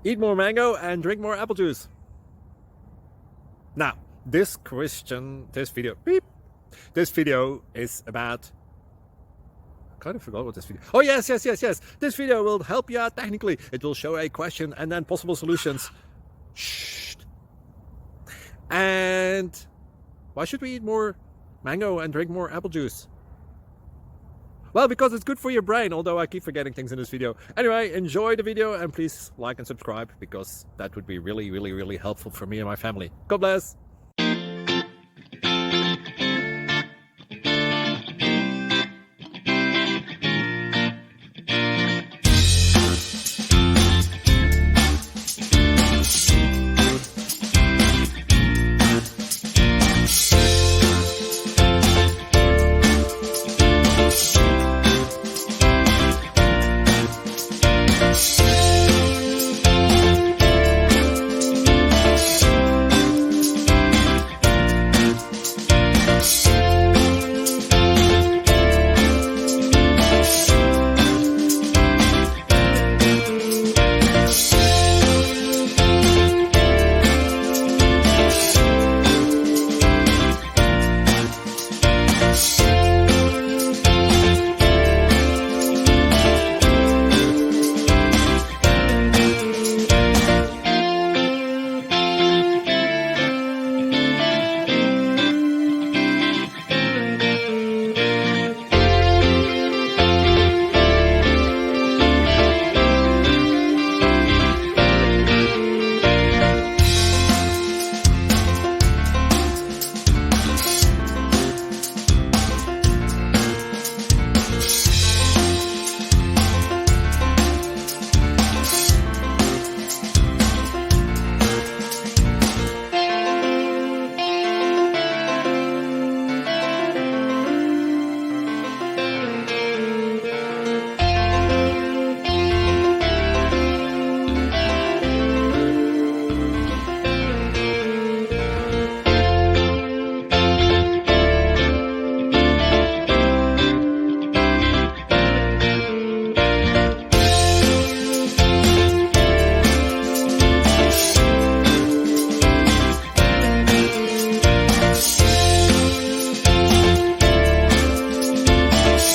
Eat more mango and drink more apple juice. Now, this video is about, I kind of forgot what this video. Oh, yes. This video will help you out technically. It will show a question and then possible solutions. Shh. And why should we eat more mango and drink more apple juice? Well, because it's good for your brain, although I keep forgetting things in this video. Anyway, enjoy the video and please like and subscribe, because that would be really helpful for me and my family. God bless.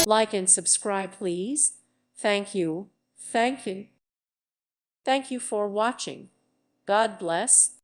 Like and subscribe, please. Thank you. Thank you. Thank you for watching. God bless.